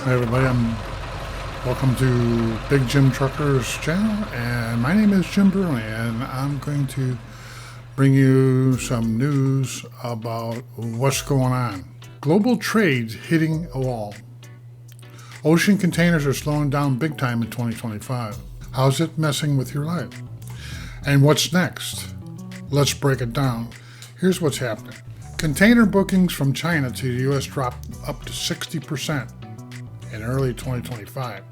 Hi everybody, welcome to Big Jim Truckers channel, and my name is Jim Burley, and I'm going to bring you some news about what's going on. Global trade hitting a wall. Ocean containers are slowing down big time in 2025. How's it messing with your life? And what's next? Let's break it down. Here's what's happening. Container bookings from China to the US dropped up to 60% in early 2025.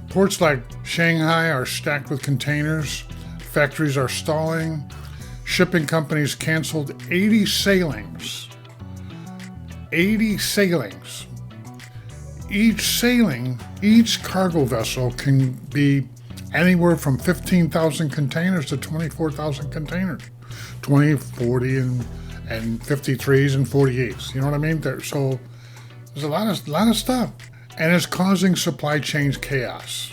Ports like Shanghai are stacked with containers, factories are stalling, shipping companies canceled 80 sailings. 80 sailings. Each cargo vessel can be anywhere from 15,000 containers to 24,000 containers. 20, 40, and 53s and 48s. You know what I mean? So there's a lot of stuff. And it's causing supply chain chaos.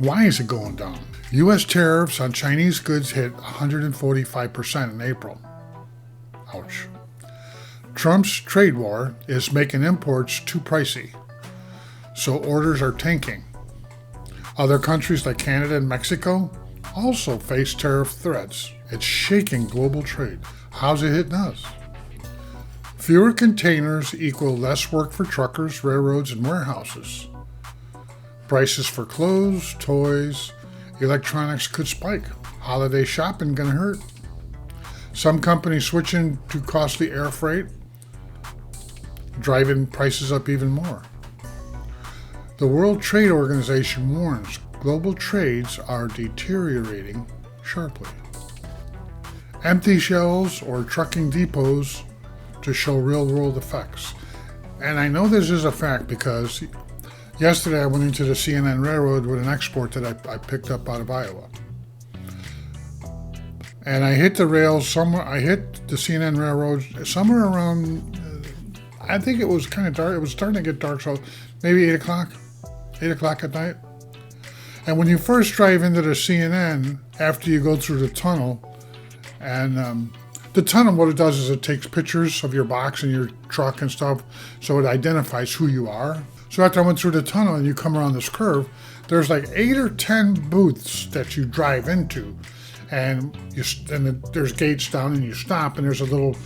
Why is it going down? U.S. tariffs on Chinese goods hit 145% in April. Ouch. Trump's trade war is making imports too pricey, so orders are tanking. Other countries like Canada and Mexico also face tariff threats. It's shaking global trade. How's it hitting us? Fewer containers equal less work for truckers, railroads, and warehouses. Prices for clothes, toys, electronics could spike. Holiday shopping gonna hurt. Some companies switching to costly air freight, driving prices up even more. The World Trade Organization warns global trades are deteriorating sharply. Empty shelves or trucking depots to show real-world effects. And I know this is a fact because yesterday I went into the CNN Railroad with an export that I picked up out of Iowa. And I hit the rails somewhere, I hit the CNN Railroad somewhere around, I think it was kind of dark, it was starting to get dark, so maybe 8 o'clock at night. And when you first drive into the CNN, after you go through the tunnel, and the tunnel, what it does is it takes pictures of your box and your truck and stuff, so it identifies who you are. So after I went through the tunnel and you come around this curve, there's like 8 or 10 booths that you drive into, and there's gates down, and you stop, and there's a little,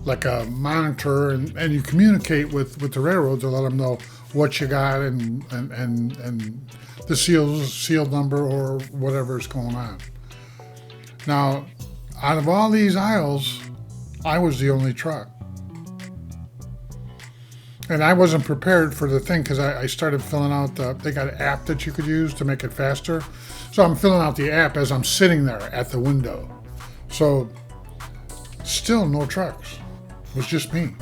like a monitor, and you communicate with the railroad to let them know what you got and the seal number or whatever is going on. Now, out of all these aisles, I was the only truck. And I wasn't prepared for the thing because I started filling out they got an app that you could use to make it faster. So I'm filling out the app as I'm sitting there at the window. So still no trucks. It was just me.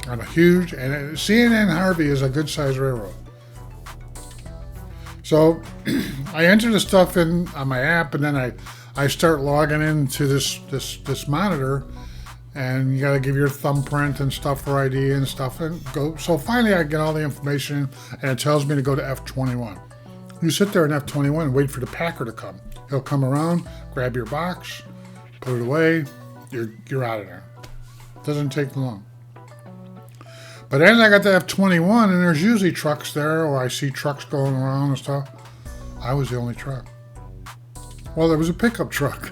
On a huge, and CNN Harvey is a good sized railroad. So I enter the stuff in on my app, and then I start logging into this monitor, and you got to give your thumbprint and stuff for ID and stuff, and go. So finally I get all the information, and it tells me to go to F21. You sit there in F21 and wait for the packer to come. He'll come around, grab your box, put it away, you're out of there. Doesn't take long. But as I got to F21, and there's usually trucks there, or I see trucks going around and stuff, I was the only truck. Well, there was a pickup truck.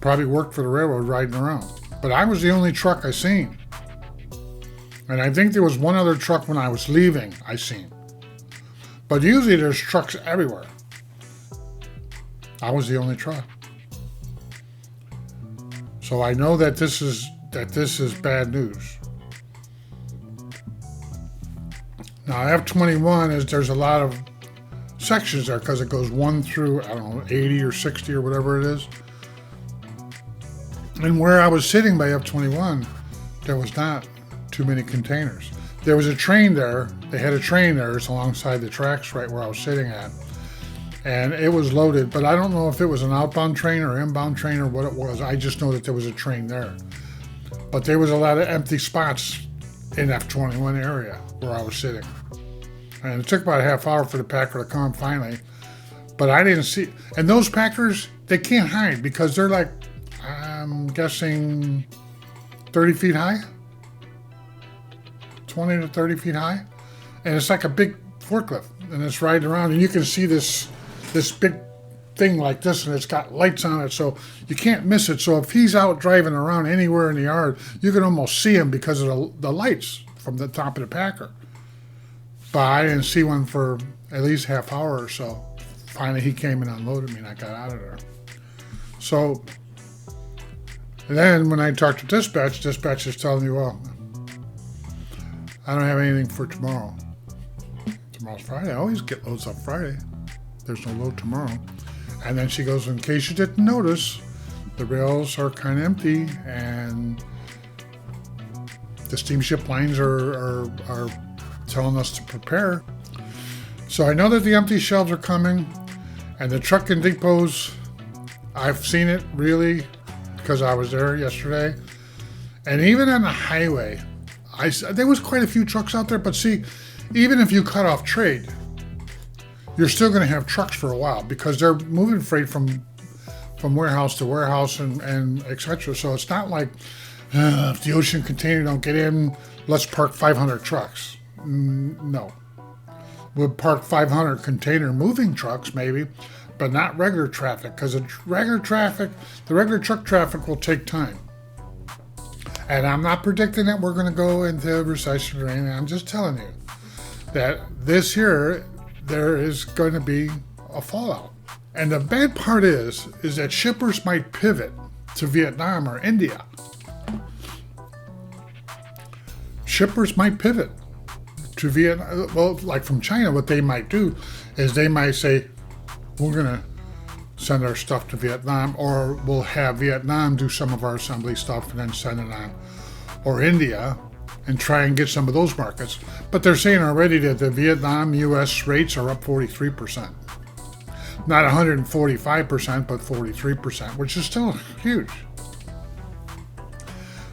Probably worked for the railroad riding around. But I was the only truck I seen. And I think there was one other truck when I was leaving I seen. But usually there's trucks everywhere. I was the only truck. So I know that this is bad news. Now, F21 there's a lot of sections there because it goes 1 through, 80 or 60 or whatever it is. And where I was sitting by F21, there was not too many containers. There was a train there. They had a train there. It's alongside the tracks right where I was sitting at. And it was loaded, but I don't know if it was an outbound train or inbound train or what it was. I just know that there was a train there. But there was a lot of empty spots in F21 area where I was sitting. And it took about a half hour for the packer to come finally. But I didn't see, and those packers, they can't hide because they're like, I'm guessing 30 feet high. 20 to 30 feet high. And it's like a big forklift. And it's riding around. And you can see this big thing like this, and it's got lights on it, so you can't miss it. So if he's out driving around anywhere in the yard, you can almost see him because of the lights from the top of the Packer. But I didn't see one for at least half hour or so. Finally, he came and unloaded me, and I got out of there. So then when I talked to dispatch is telling me, well, I don't have anything for tomorrow. Tomorrow's Friday. I always get loads on Friday. There's no load tomorrow. And then she goes, in case you didn't notice, the rails are kind of empty, and the steamship lines are telling us to prepare. So I know that the empty shelves are coming, and the truck and depots, I've seen it really because I was there yesterday. And even on the highway, there was quite a few trucks out there, but see, even if you cut off trade, you're still going to have trucks for a while because they're moving freight from warehouse to warehouse and etc. So it's not like if the ocean container don't get in, let's park 500 trucks. No. We'll park 500 container moving trucks maybe, but not regular traffic, because the regular truck traffic will take time. And I'm not predicting that we're going to go into a recession or anything. I'm just telling you that this year there is going to be a fallout. And the bad part is that shippers might pivot to Vietnam or India. Shippers might pivot to Vietnam. Well, like from China, what they might do is they might say, we're going to send our stuff to Vietnam, or we'll have Vietnam do some of our assembly stuff and then send it on, or India, and try and get some of those markets. But they're saying already that the Vietnam U.S. rates are up 43%. Not 145%, but 43%, which is still huge.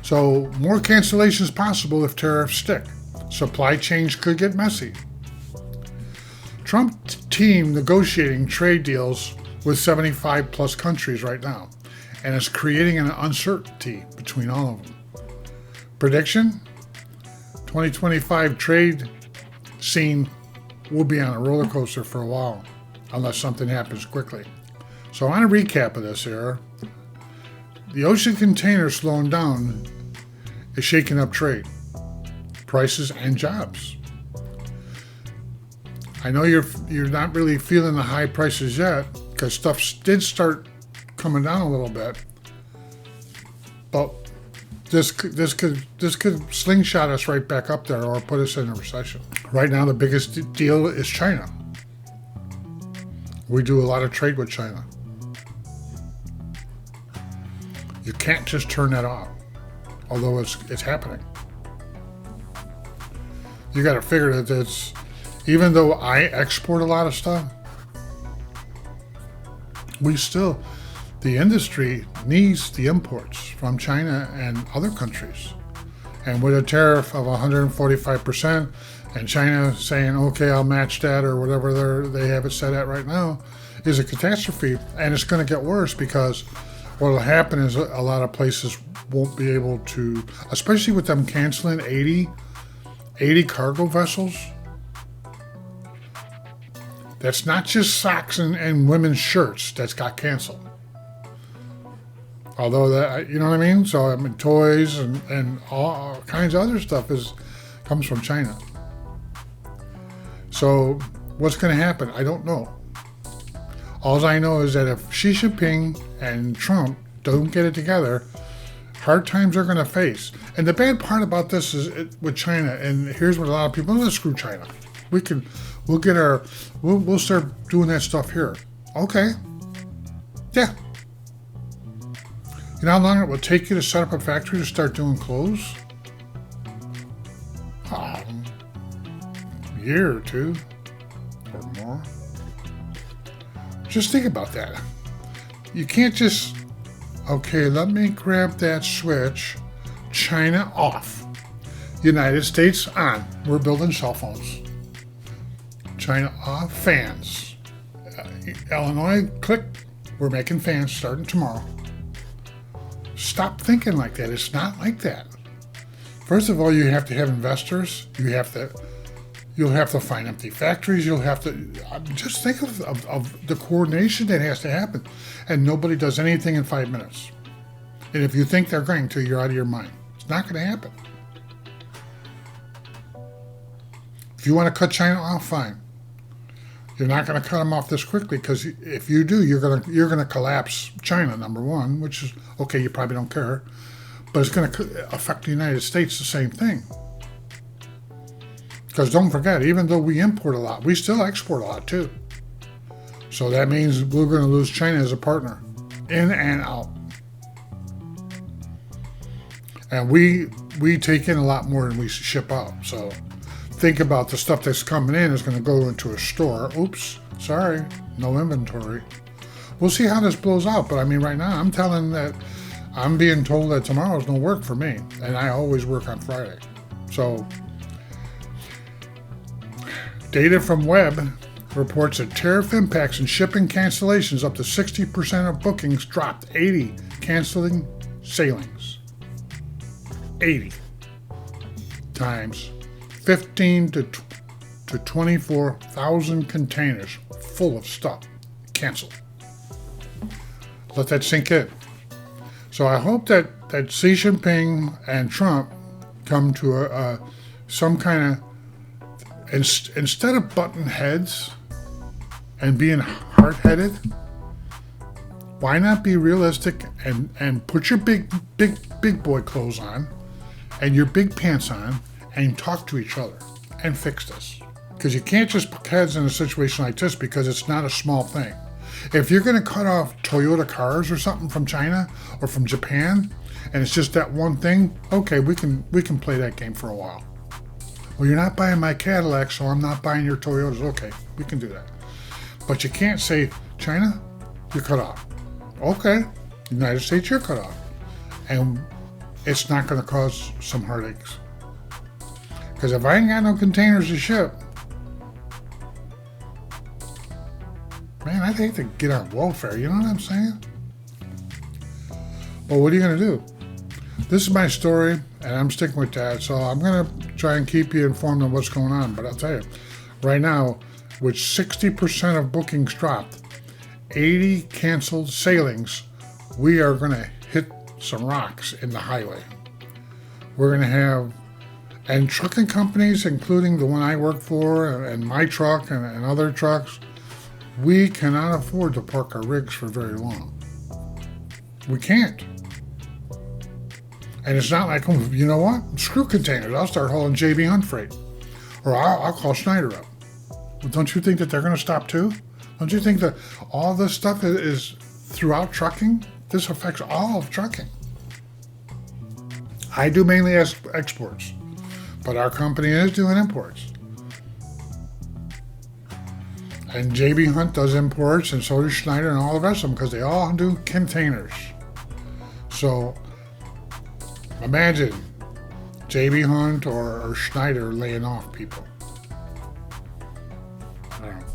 So more cancellations possible if tariffs stick. Supply chains could get messy. Trump team negotiating trade deals with 75 plus countries right now, and it's creating an uncertainty between all of them. Prediction? 2025 trade scene will be on a roller coaster for a while, unless something happens quickly. So on a recap of this here, the ocean container slowing down is shaking up trade, prices, and jobs. I know you're not really feeling the high prices yet, because stuff did start coming down a little bit, but this could slingshot us right back up there or put us in a recession. Right now, the biggest deal is China. We do a lot of trade with China. You can't just turn that off, although it's happening. You got to figure that it's, even though I export a lot of stuff, the industry needs the imports from China and other countries. And with a tariff of 145%, and China saying, okay, I'll match that, or whatever they have it set at right now, is a catastrophe. And it's going to get worse, because what will happen is a lot of places won't be able to, especially with them canceling 80 cargo vessels. That's not just socks and women's shirts that's got canceled. Although that, you know what I mean? So I mean, toys and all kinds of other stuff comes from China. So what's going to happen? I don't know. All I know is that if Xi Jinping and Trump don't get it together, hard times are going to face. And the bad part about this is with China, and here's what a lot of people, let's screw China. We'll start doing that stuff here. Okay. Yeah. You know how long it will take you to set up a factory to start doing clothes? A year or two or more. Just think about that. You can't just, okay, let me grab that switch, China off, United States on. We're building cell phones. China off, fans. Illinois, click, we're making fans starting tomorrow. Stop thinking like that. It's not like that. First of all, you have to have investors. You'll have to find empty factories. You'll have to just think of the coordination that has to happen. And nobody does anything in 5 minutes. And if you think they're going to, you're out of your mind. It's not going to happen. If you want to cut China off, fine. You're not going to cut them off this quickly, because if you do, you're going to collapse China, number one, which is okay. You probably don't care, but it's going to affect the United States the same thing. Because don't forget, even though we import a lot, we still export a lot too. So that means we're going to lose China as a partner, in and out. And we take in a lot more than we ship out. So think about the stuff that's coming in is going to go into a store. Oops, sorry, no inventory. We'll see how this blows out. But I mean, right now, I'm being told that tomorrow's no work for me. And I always work on Friday. So data from Webb reports that tariff impacts and shipping cancellations up to 60% of bookings dropped, 80 canceling sailings. 80 times 15 to 24,000 containers full of stuff canceled. Let that sink in. So I hope that Xi Jinping and Trump come to some kind of, instead of button heads and being hard-headed, why not be realistic and put your big boy clothes on and your big pants on and talk to each other and fix this? Because you can't just put heads in a situation like this, because it's not a small thing. If you're going to cut off Toyota cars or something from China or from Japan, and it's just that one thing, okay, we can play that game for a while. Well, you're not buying my Cadillac, so I'm not buying your Toyotas. Okay, we can do that. But you can't say, China, you're cut off. Okay, United States, you're cut off. And it's not going to cause some heartaches. Because if I ain't got no containers to ship, man, I'd hate to get on welfare, you know what I'm saying? But what are you going to do? This is my story, and I'm sticking with that. So I'm going to try and keep you informed on what's going on. But I'll tell you, right now, with 60% of bookings dropped, 80 canceled sailings, we are going to hit some rocks in the highway. We're going to have, and trucking companies, including the one I work for and my truck and other trucks, we cannot afford to park our rigs for very long. We can't. And it's not like, oh, you know what? Screw containers. I'll start hauling J.B. Hunt freight. Or I'll call Schneider up. Well, don't you think that they're going to stop too? Don't you think that all this stuff is throughout trucking? This affects all of trucking. I do mainly exports, but our company is doing imports. And J.B. Hunt does imports, and so does Schneider and all the rest of them, because they all do containers. So imagine J.B. Hunt or Schneider laying off people. I don't know.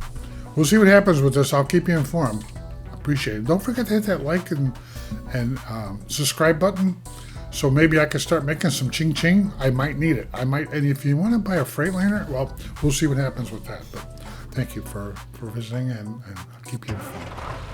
We'll see what happens with this. I'll keep you informed. Appreciate it. Don't forget to hit that like and subscribe button, so maybe I can start making some ching. I might need it. And if you want to buy a Freightliner, well, we'll see what happens with that. But thank you for visiting, and I'll keep you informed.